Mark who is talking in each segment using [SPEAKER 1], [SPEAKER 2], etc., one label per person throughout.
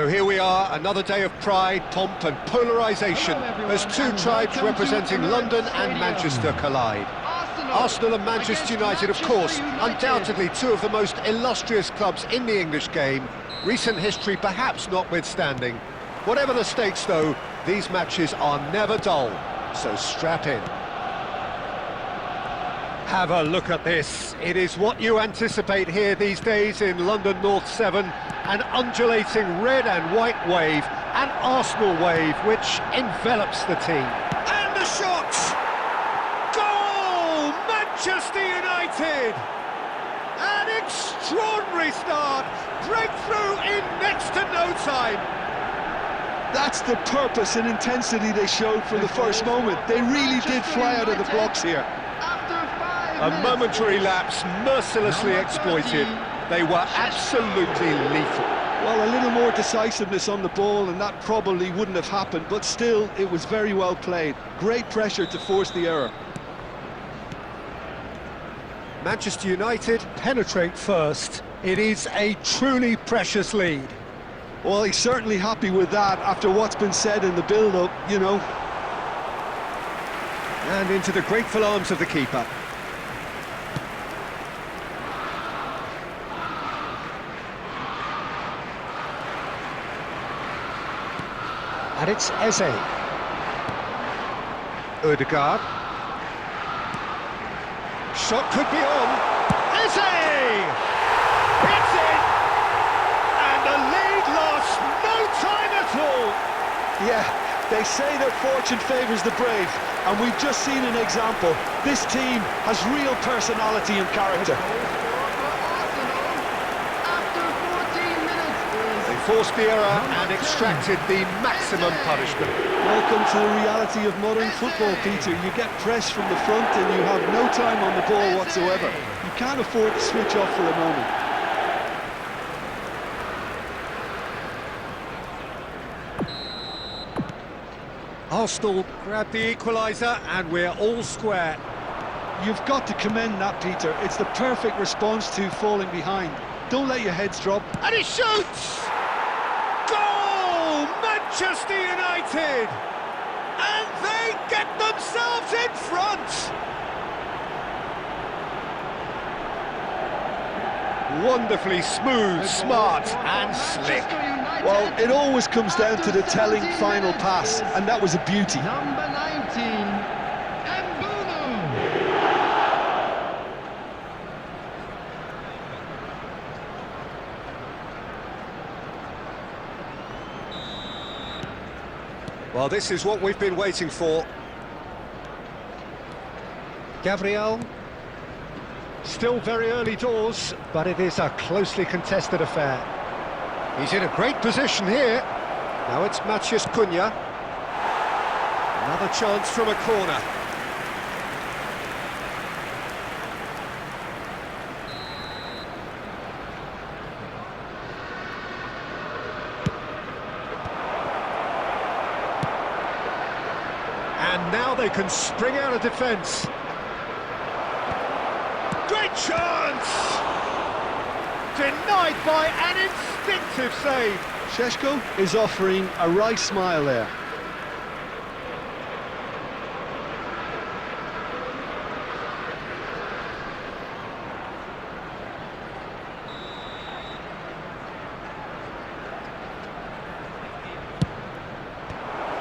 [SPEAKER 1] So here we are, another day of pride, pomp and polarisation as two tribes representing London and Manchester collide. Arsenal and Manchester United, of course, undoubtedly two of the most illustrious clubs in the English game, recent history perhaps notwithstanding. Whatever the stakes though, these matches are never dull, so strap in. Have a look at this. It is what you anticipate here these days in London North 7, an undulating red and white wave, an Arsenal wave which envelops the team. And the shot! Goal! Manchester United! An extraordinary start, breakthrough in next to no time.
[SPEAKER 2] That's the purpose and intensity they showed from the first moment. They really did fly out of the blocks here.
[SPEAKER 1] A momentary lapse, mercilessly exploited. They were absolutely lethal.
[SPEAKER 2] Well, a little more decisiveness on the ball and that probably wouldn't have happened, but still, it was very well played. Great pressure to force the error.
[SPEAKER 1] Manchester United penetrate first. It is a truly precious lead.
[SPEAKER 2] Well, he's certainly happy with that after what's been said in the build-up, you know.
[SPEAKER 1] And into the grateful arms of the keeper. And it's Eze. Odegaard. Shot could be on. Eze! It's in! And the lead lost no time at all!
[SPEAKER 2] Yeah, they say that fortune favours the brave, and we've just seen an example. This team has real personality and character.
[SPEAKER 1] Forced the error and extracted the maximum punishment.
[SPEAKER 2] Welcome to the reality of modern football, Peter. You get pressed from the front and you have no time on the ball whatsoever. You can't afford to switch off for a moment.
[SPEAKER 1] Arsenal grab the equaliser and we're all square.
[SPEAKER 2] You've got to commend that, Peter. It's the perfect response to falling behind. Don't let your heads drop.
[SPEAKER 1] And he shoots! Goal! Manchester United! And they get themselves in front! Wonderfully smooth, smart and slick.
[SPEAKER 2] Well, it always comes down to the telling final pass, and that was a beauty.
[SPEAKER 3] Number 19.
[SPEAKER 1] Well, this is what we've been waiting for. Gabriel. Still very early doors, but it is a closely contested affair. He's in a great position here. Now it's Matheus Cunha. Another chance from a corner. And now they can spring out of defence. Great chance! Denied by an instinctive save.
[SPEAKER 2] Šeško is offering a wry smile there.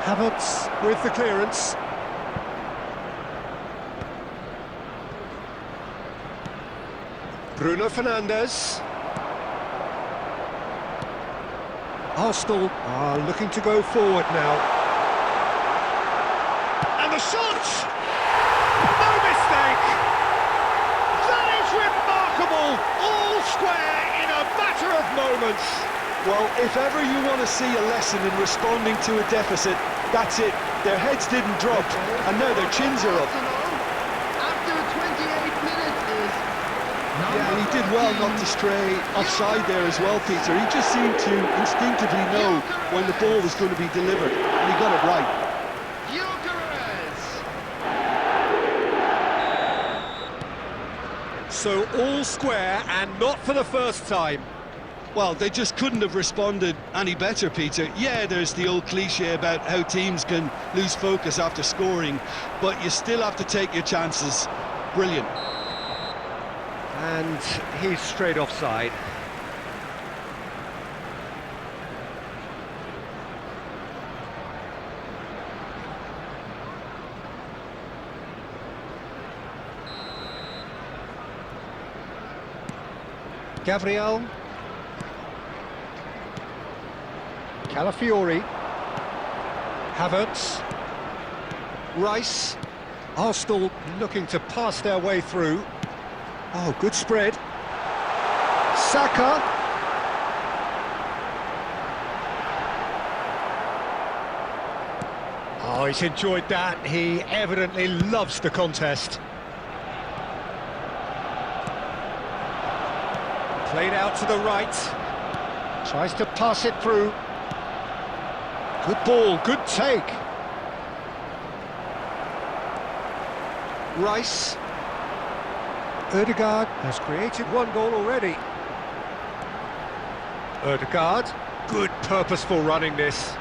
[SPEAKER 1] Havertz with the clearance. Bruno Fernandes. Arsenal are looking to go forward now. And the shot! No mistake! That is remarkable! All square in a matter of moments.
[SPEAKER 2] Well, if ever you want to see a lesson in responding to a deficit, that's it. Their heads didn't drop, and now their chins are up.
[SPEAKER 3] After 28 minutes is...
[SPEAKER 2] Yeah, and he did well not to stray offside there as well, Peter. He just seemed to instinctively know when the ball was going to be delivered, and he got it right.
[SPEAKER 1] So all square, and not for the first time.
[SPEAKER 2] Well, they just couldn't have responded any better, Peter. Yeah, there's the old cliche about how teams can lose focus after scoring, but you still have to take your chances. Brilliant.
[SPEAKER 1] And he's straight offside. Gabriel. Calafiori. Havertz. Rice. Arsenal looking to pass their way through. Oh, good spread. Saka. Oh, he's enjoyed that. He evidently loves the contest. Played out to the right. Tries to pass it through. Good ball, good take. Rice. Ødegaard has created one goal already. Ødegaard, good purposeful running this.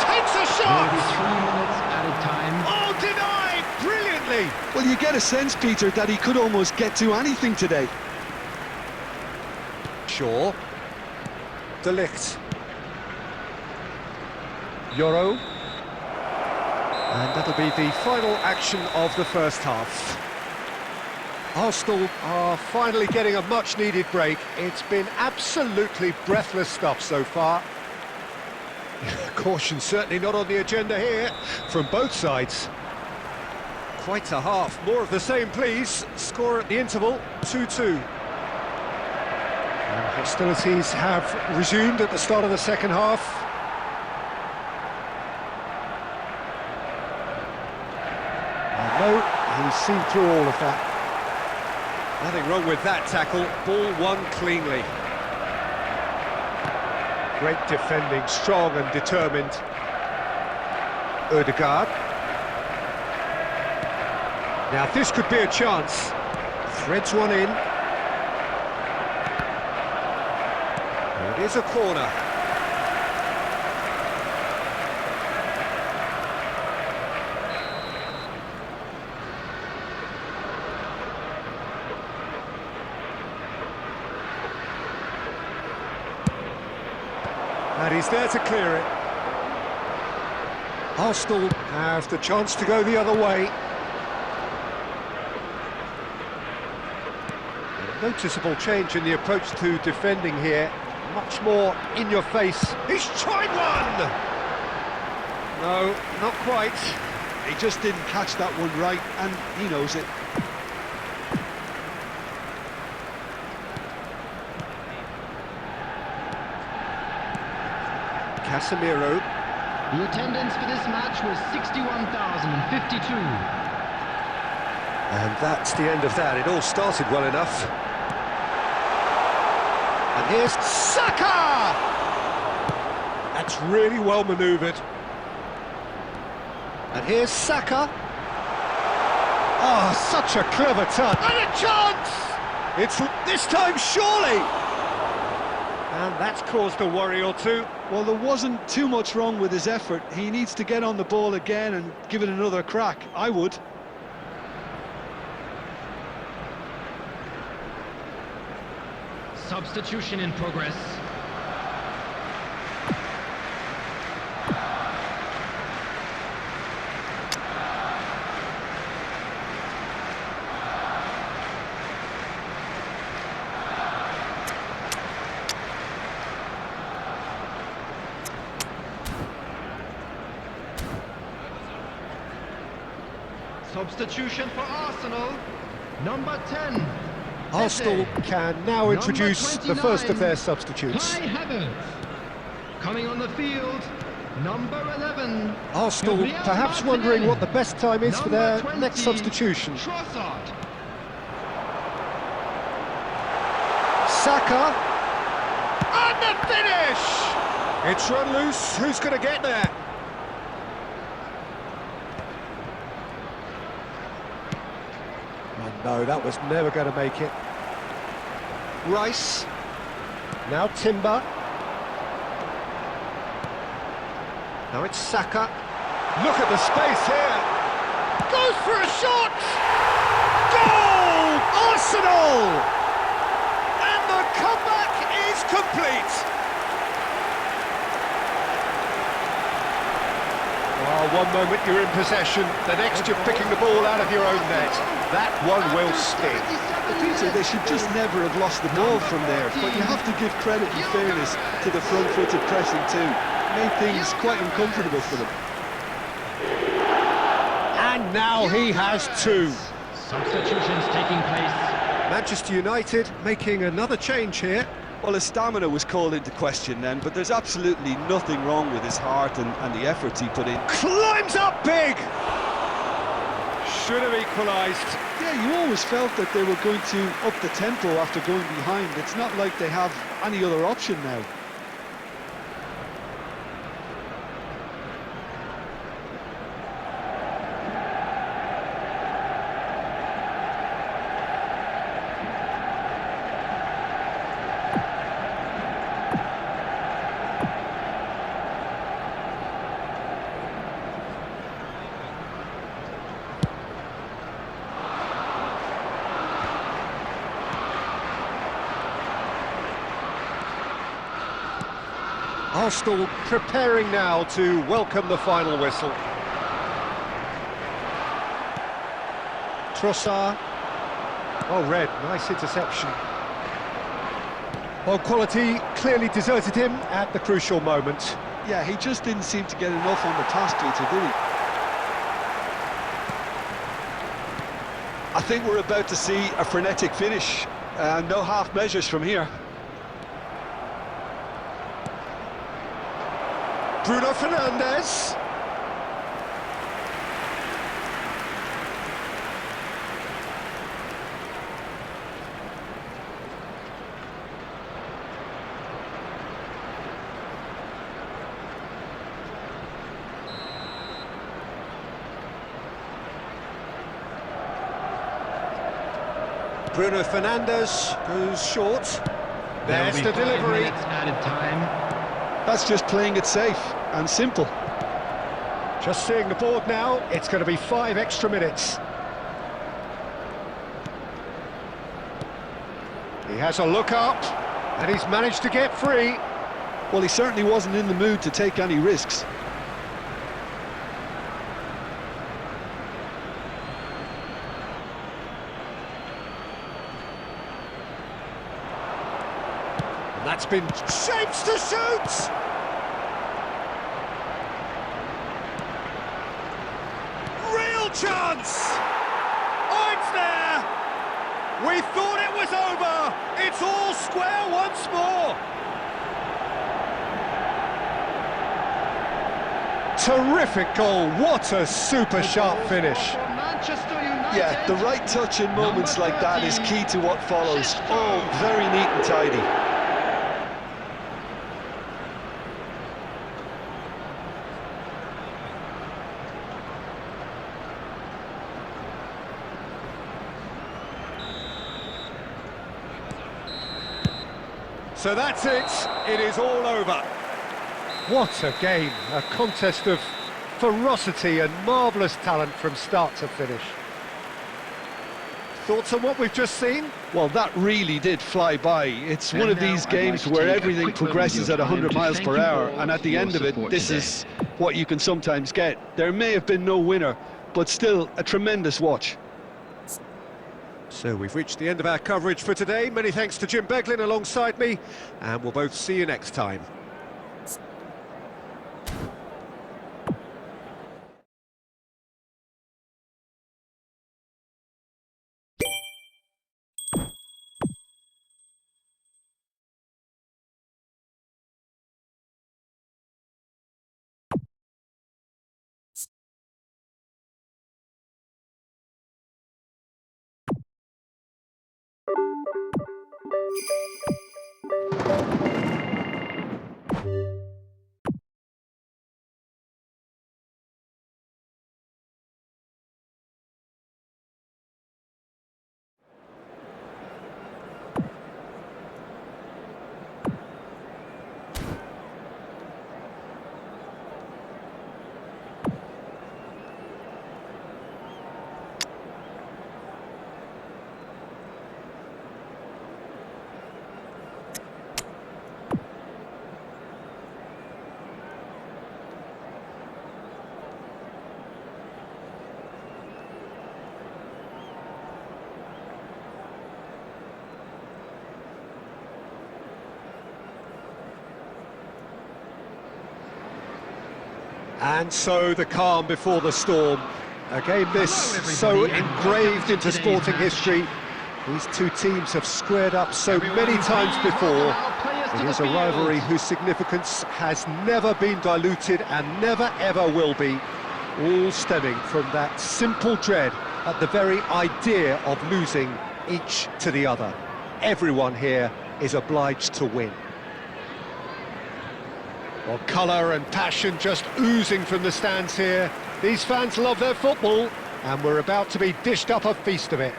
[SPEAKER 1] Takes a shot!
[SPEAKER 3] maybe 3 minutes at a time.
[SPEAKER 1] Oh, denied! Brilliantly!
[SPEAKER 2] Well, you get a sense, Peter, that he could almost get to anything today.
[SPEAKER 1] Shaw. De Ligt. Euro. And that'll be the final action of the first half. Arsenal are finally getting a much-needed break. It's been absolutely breathless stuff so far. Caution certainly not on the agenda here from both sides. Quite a half. More of the same, please. Score at the interval, 2-2. And hostilities have resumed at the start of the second half. No, he's seen through all of that. Nothing wrong with that tackle. Ball won cleanly. Great defending, strong and determined. Ødegaard. Now this could be a chance. Threads one in. It is a corner. And he's there to clear it. Arsenal have the chance to go the other way. A noticeable change in the approach to defending here. Much more in your face. He's tried one! No, not quite.
[SPEAKER 2] He just didn't catch that one right, and he knows it.
[SPEAKER 1] Casemiro.
[SPEAKER 3] The attendance for this match was 61,052.
[SPEAKER 1] And that's the end of that. It all started well enough. And here's Saka! That's really well manoeuvred. And here's Saka. Oh, such a clever touch. And a chance! It's this time, surely! And that's caused a worry or two.
[SPEAKER 2] Well, there wasn't too much wrong with his effort. He needs to get on the ball again and give it another crack. I would.
[SPEAKER 3] Substitution in progress. Substitution for Arsenal. Number 10.
[SPEAKER 1] Arsenal can now introduce the first of their substitutes.
[SPEAKER 3] Kai Havertz. Coming on the field, number 11.
[SPEAKER 1] Arsenal
[SPEAKER 3] Gabriel
[SPEAKER 1] perhaps
[SPEAKER 3] Martinelli.
[SPEAKER 1] wondering what the best time is for their
[SPEAKER 3] Number 20,
[SPEAKER 1] next substitution.
[SPEAKER 3] Trossard.
[SPEAKER 1] Saka. And the finish! It's run loose. Who's going to get there? Oh, no, that was never going to make it. Rice. Now Timber. Now it's Saka. Look at the space here. Goes for a shot! Goal! Arsenal! And the comeback is complete. Oh, one moment you're in possession, the next you're picking the ball out of your own net. That one will sting.
[SPEAKER 2] Peter, they should just never have lost the ball from there, but you have to give credit and fairness to the front-footed pressing too. Made things quite uncomfortable for them.
[SPEAKER 1] And now he has two.
[SPEAKER 3] Substitutions taking place.
[SPEAKER 1] Manchester United making another change here.
[SPEAKER 2] Well, his stamina was called into question then, but there's absolutely nothing wrong with his heart and the efforts he put in.
[SPEAKER 1] Climbs up big! Should have equalised.
[SPEAKER 2] Yeah, you always felt that they were going to up the tempo after going behind. It's not like they have any other option now.
[SPEAKER 1] Arsenal preparing now to welcome the final whistle. Trossard. Oh, red, nice interception. Well, quality clearly deserted him at the crucial moment.
[SPEAKER 2] Yeah, he just didn't seem to get enough on the pass, Peter, did he? I think we're about to see a frenetic finish. No half measures from here.
[SPEAKER 1] Bruno Fernandes. Bruno Fernandes goes short. There's the delivery.
[SPEAKER 3] Added time.
[SPEAKER 2] That's just playing it safe and simple.
[SPEAKER 1] Just seeing the board now, it's going to be 5 extra minutes. He has a look up, and he's managed to get free.
[SPEAKER 2] Well, he certainly wasn't in the mood to take any risks.
[SPEAKER 1] That's been shapes to shoot! Real chance! Oh, it's there! We thought it was over! It's all square once more! Terrific goal, what a super sharp finish.
[SPEAKER 3] Manchester United.
[SPEAKER 2] Yeah, the right touch in moments like that is key to what follows. Oh, very neat and tidy.
[SPEAKER 1] So that's it, it is all over. What a game, a contest of ferocity and marvellous talent from start to finish. Thoughts on what we've just seen?
[SPEAKER 2] Well, that really did fly by. It's one of these games
[SPEAKER 3] I'd like to
[SPEAKER 2] where
[SPEAKER 3] take a
[SPEAKER 2] everything
[SPEAKER 3] quick
[SPEAKER 2] progresses at
[SPEAKER 3] moment of
[SPEAKER 2] 100
[SPEAKER 3] time
[SPEAKER 2] miles
[SPEAKER 3] to
[SPEAKER 2] per
[SPEAKER 3] thank you
[SPEAKER 2] hour,
[SPEAKER 3] all
[SPEAKER 2] and at the
[SPEAKER 3] for
[SPEAKER 2] end
[SPEAKER 3] your
[SPEAKER 2] of it,
[SPEAKER 3] support
[SPEAKER 2] this
[SPEAKER 3] today.
[SPEAKER 2] is what you can sometimes get. There may have been no winner, but still a tremendous watch.
[SPEAKER 1] So we've reached the end of our coverage for today. Many thanks to Jim Beglin alongside me, and we'll both see you next time. And so the calm before the storm. A game this so engraved into sporting history. These two teams have squared up so many times before. It is a rivalry whose significance has never been diluted and never ever will be, all stemming from that simple dread at the very idea of losing each to the other. Everyone here is obliged to win. Well, colour and passion just oozing from the stands here. These fans love their football, and we're about to be dished up a feast of it.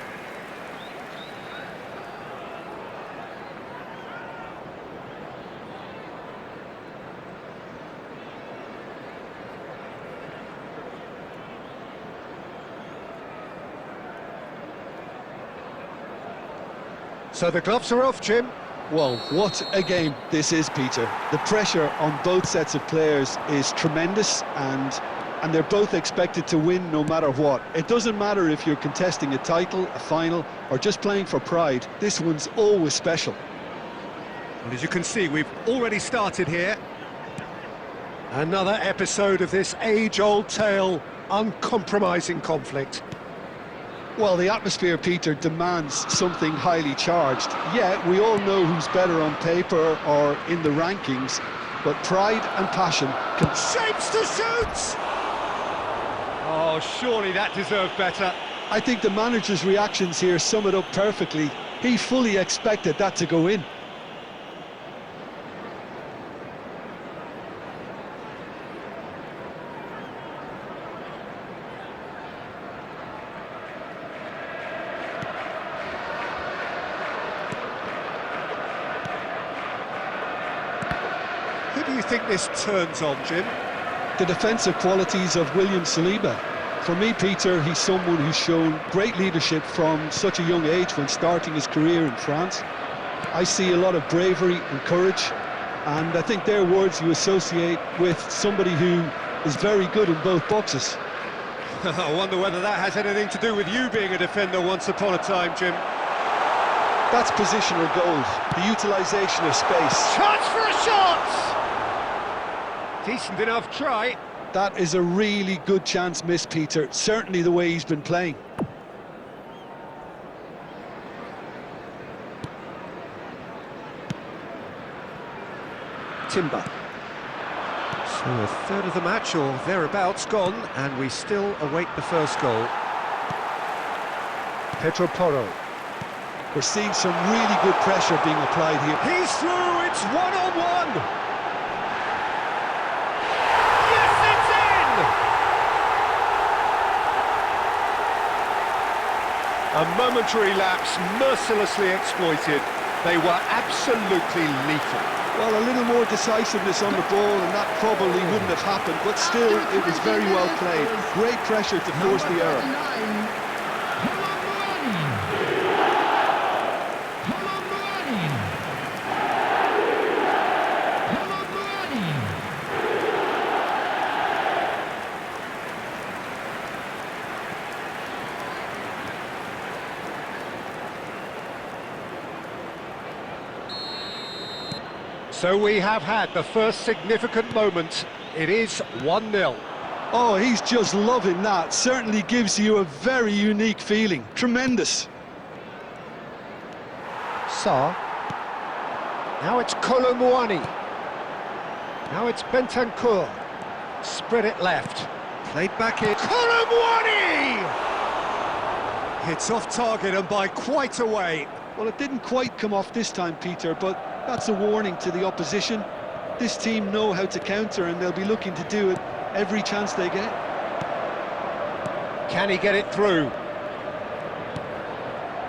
[SPEAKER 1] So the gloves are off, Jim.
[SPEAKER 2] Well, what a game this is, Peter. The pressure on both sets of players is tremendous, and they're both expected to win no matter what. It doesn't matter if you're contesting a title, a final, or just playing for pride. This one's always special.
[SPEAKER 1] And as you can see, we've already started here. Another episode of this age-old tale, uncompromising conflict.
[SPEAKER 2] Well, the atmosphere, Peter, demands something highly charged. Yeah, we all know who's better on paper or in the rankings, but pride and passion can...
[SPEAKER 1] Shapes to shoot! Oh, surely that deserved better.
[SPEAKER 2] I think the manager's reactions here sum it up perfectly. He fully expected that to go in.
[SPEAKER 1] Who do you think this turns on, Jim?
[SPEAKER 2] The defensive qualities of William Saliba. For me, Peter, he's someone who's shown great leadership from such a young age when starting his career in France. I see a lot of bravery and courage, and I think they're words you associate with somebody who is very good in both boxes.
[SPEAKER 1] I wonder whether that has anything to do with you being a defender once upon a time, Jim.
[SPEAKER 2] That's positional goal, the utilisation of space.
[SPEAKER 1] Chance for a shot! Decent enough try.
[SPEAKER 2] That is a really good chance missed, Peter. Certainly the way he's been playing.
[SPEAKER 1] Timber. So a third of the match or thereabouts gone, and we still await the first goal. Pedro Porro.
[SPEAKER 2] We're seeing some really good pressure being applied here.
[SPEAKER 1] He's through, it's one-on-one! A momentary lapse, mercilessly exploited. They were absolutely lethal.
[SPEAKER 2] Well, a little more decisiveness on the ball and that probably wouldn't have happened, but still, it was very well played. Great pressure to force the error.
[SPEAKER 1] So we have had the first significant moment. It is 1-0.
[SPEAKER 2] Oh, he's just loving that. Certainly gives you a very unique feeling. Tremendous.
[SPEAKER 1] Sarr. Now it's Kolo Muani. Now it's Bentancur. Spread it left. Played back in. Kolo Muani! It's off target and by quite a way.
[SPEAKER 2] Well, it didn't quite come off this time, Peter, but that's a warning to the opposition. This team know how to counter and they'll be looking to do it every chance they get.
[SPEAKER 1] Can he get it through?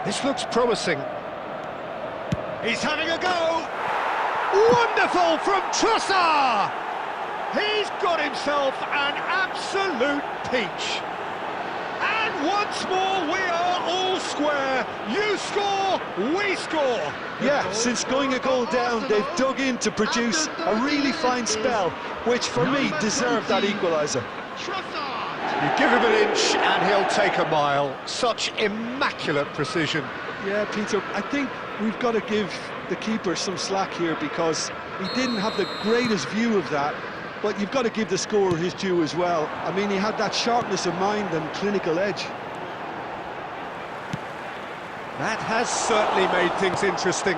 [SPEAKER 1] This looks promising. He's having a go! Wonderful from Trossard! He's got himself an absolute peach. And once more we are all square. You score, we score.
[SPEAKER 2] Yeah, since going a goal down, they've dug in to produce a really fine spell, which for me deserved that equaliser.
[SPEAKER 1] You give him an inch and he'll take a mile. Such immaculate precision.
[SPEAKER 2] Yeah, Peter, I think we've got to give the keeper some slack here because he didn't have the greatest view of that. but you've got to give the scorer his due as well. I mean, he had that sharpness of mind and clinical edge.
[SPEAKER 1] That has certainly made things interesting.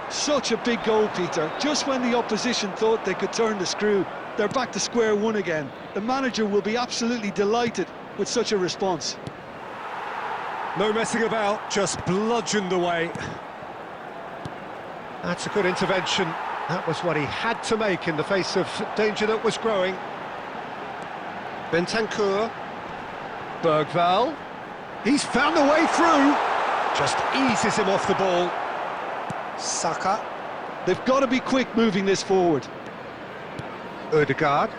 [SPEAKER 2] Such a big goal, Peter. Just when the opposition thought they could turn the screw, they're back to square one again. The manager will be absolutely delighted with such a response.
[SPEAKER 1] No messing about, just bludgeoned away. That's a good intervention. That was what he had to make in the face of danger that was growing. Bentancur. Bergvall. He's found the way through. Just eases him off the ball. Saka.
[SPEAKER 2] They've got to be quick moving this forward.
[SPEAKER 1] Ødegaard.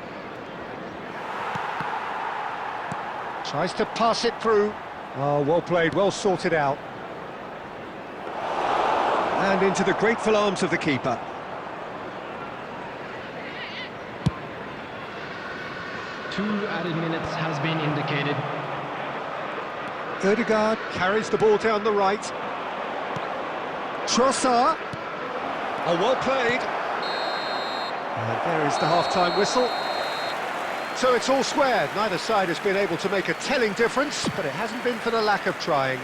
[SPEAKER 1] Tries to pass it through. Oh, well played, well sorted out. And into the grateful arms of the keeper.
[SPEAKER 3] Two added minutes has been indicated.
[SPEAKER 1] Ødegaard carries the ball down the right. Trossard. Oh, well played. And there is the half-time whistle. So it's all square. Neither side has been able to make a telling difference, but it hasn't been for the lack of trying.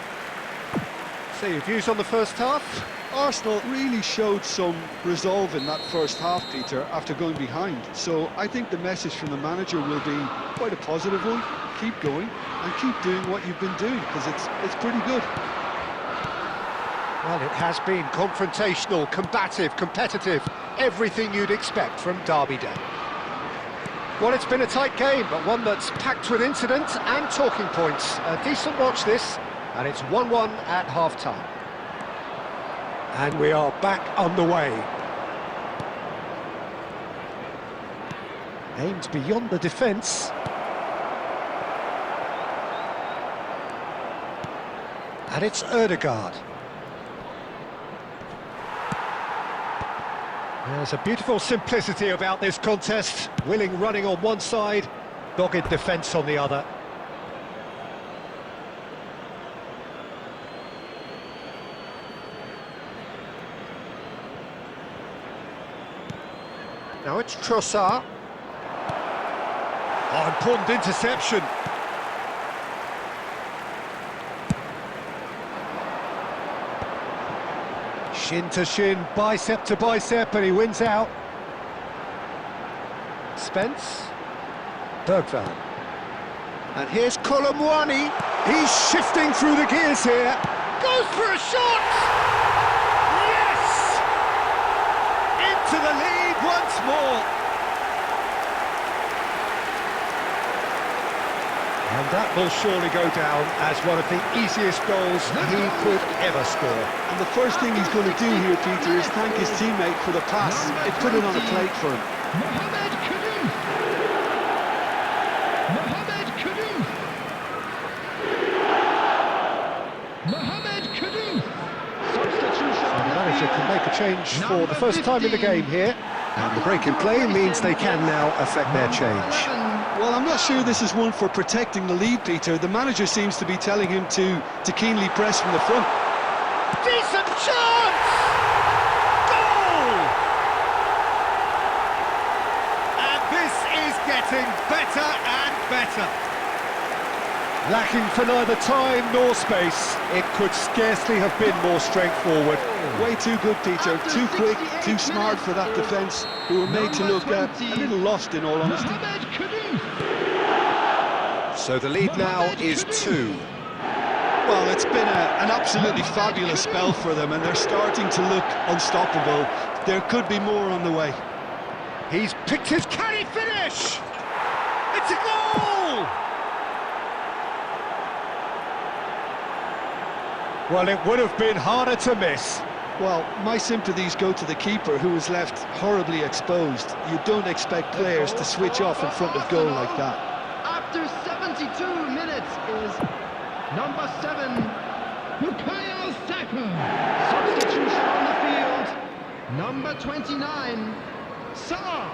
[SPEAKER 1] So your views on the first half?
[SPEAKER 2] Arsenal really showed some resolve in that first half, Peter, after going behind. So I think the message from the manager will be quite a positive one. Keep going and keep doing what you've been doing, because it's pretty good.
[SPEAKER 1] Well, it has been confrontational, combative, competitive, everything you'd expect from Derby Day. Well, it's been a tight game, but one that's packed with incident and talking points. A decent watch this, and it's 1-1 at half-time. And we are back underway. Aimed beyond the defence. And it's Ødegaard. There's a beautiful simplicity about this contest. Willing running on one side, dogged defence on the other. Now it's Trossard. Oh, important interception. Shin to shin, bicep to bicep, and he wins out. Spence. Bergvall. And here's Colomwani. He's shifting through the gears here. Goes for a shot! Yes! Into the lead once more. And that will surely go down as one of the easiest goals he could ever score.
[SPEAKER 2] And the first thing he's going to do here, Peter, is thank his teammate for the pass. It put it on a plate for him.
[SPEAKER 3] Mohamed Kudus. Mohamed Kudus. Mohamed Kudus. Substitution.
[SPEAKER 1] The manager can make a change for the first time in the game here. And the break in play means they can now affect their change.
[SPEAKER 2] Well, I'm not sure this is one for protecting the lead, Peter. The manager seems to be telling him to keenly press from the front.
[SPEAKER 1] Decent chance! Goal! And this is getting better and better. Lacking for neither time nor space, it could scarcely have been more straightforward.
[SPEAKER 2] Way too good, Peter. Too quick, too smart for that defence, who were made to look a little lost, in all honesty.
[SPEAKER 1] So the lead now is 2.
[SPEAKER 2] Well, it's been an absolutely fabulous spell for them, and they're starting to look unstoppable. There could be more on the way.
[SPEAKER 1] He's picked his carry finish! It's a goal! Well, it would have been harder to miss.
[SPEAKER 2] Well, my sympathies go to the keeper, who was left horribly exposed. You don't expect players to switch off in front of goal like that.
[SPEAKER 3] After 72 minutes is number 7, Bukayo Saka. Substitution on the field, number 29, Salah.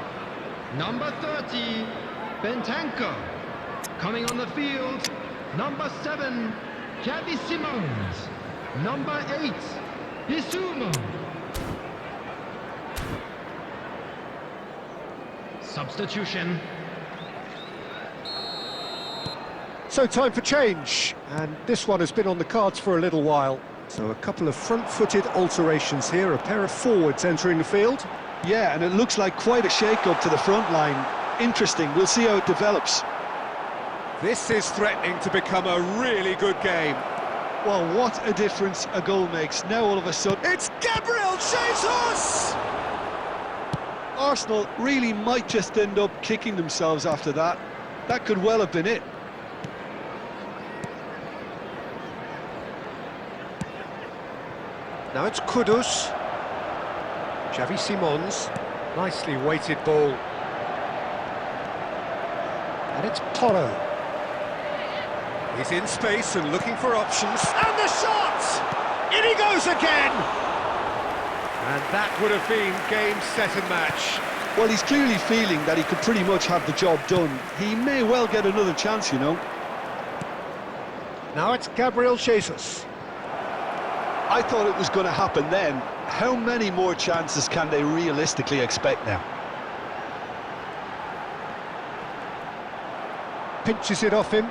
[SPEAKER 3] Number 30, Bentancur. Coming on the field, number 7, Xavi Simons. Number 8, Bissouma. substitution.
[SPEAKER 1] So time for change, and this one has been on the cards for a little while. So a couple of front-footed alterations here, a pair of forwards entering the field.
[SPEAKER 2] Yeah, and it looks like quite a shake-up to the front line. Interesting, we'll see how it develops.
[SPEAKER 1] This is threatening to become a really good game.
[SPEAKER 2] Well, what a difference a goal makes. Now all of a sudden...
[SPEAKER 1] It's Gabriel Jesus!
[SPEAKER 2] Arsenal really might just end up kicking themselves after that. That could well have been it.
[SPEAKER 1] Now it's Kudus. Xavi Simons. Nicely weighted ball. And it's Porro. He's in space and looking for options. And the shot! In he goes again! And that would have been game, set and match.
[SPEAKER 2] Well, he's clearly feeling that he could pretty much have the job done. He may well get another chance, you know.
[SPEAKER 1] Now it's Gabriel Jesus.
[SPEAKER 2] I thought it was going to happen then. How many more chances can they realistically expect now?
[SPEAKER 1] Pinches it off him.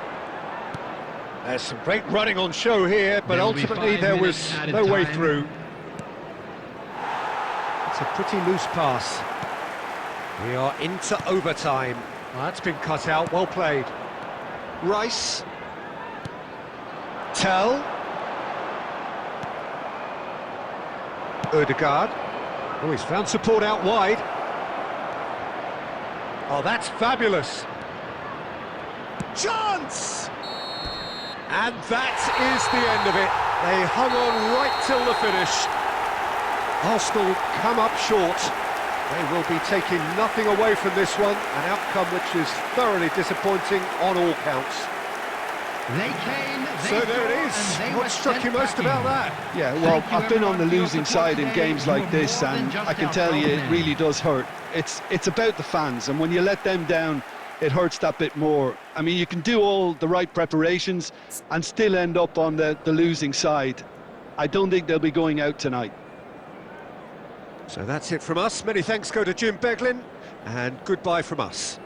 [SPEAKER 1] There's some great running on show here, but
[SPEAKER 3] There'll be
[SPEAKER 1] ultimately
[SPEAKER 3] 5
[SPEAKER 1] there
[SPEAKER 3] minutes
[SPEAKER 1] was
[SPEAKER 3] added
[SPEAKER 1] no way
[SPEAKER 3] time.
[SPEAKER 1] through. It's a pretty loose pass. We are into overtime. Well, that's been cut out, well played. Rice. Tell. Ødegaard. Oh, he's found support out wide. Oh, that's fabulous. Chance! And that is the end of it. They hung on right till the finish. Arsenal come up short. They will be taking nothing away from this one, an outcome which is thoroughly disappointing on all counts.
[SPEAKER 3] They came,
[SPEAKER 1] So there it is. What struck you most about that?
[SPEAKER 2] Yeah, well,
[SPEAKER 3] Thank you,
[SPEAKER 2] I've been on the
[SPEAKER 3] everyone, for your
[SPEAKER 2] losing
[SPEAKER 3] support
[SPEAKER 2] side in
[SPEAKER 3] today.
[SPEAKER 2] games
[SPEAKER 3] You
[SPEAKER 2] like
[SPEAKER 3] were
[SPEAKER 2] this,
[SPEAKER 3] more than
[SPEAKER 2] and
[SPEAKER 3] just
[SPEAKER 2] I can
[SPEAKER 3] our
[SPEAKER 2] tell you it
[SPEAKER 3] fans.
[SPEAKER 2] really does hurt. It's about the fans, and when you let them down, it hurts that bit more. I mean, you can do all the right preparations and still end up on the losing side. I don't think they'll be going out tonight.
[SPEAKER 1] So that's it from us. Many thanks go to Jim Beglin, and goodbye from us.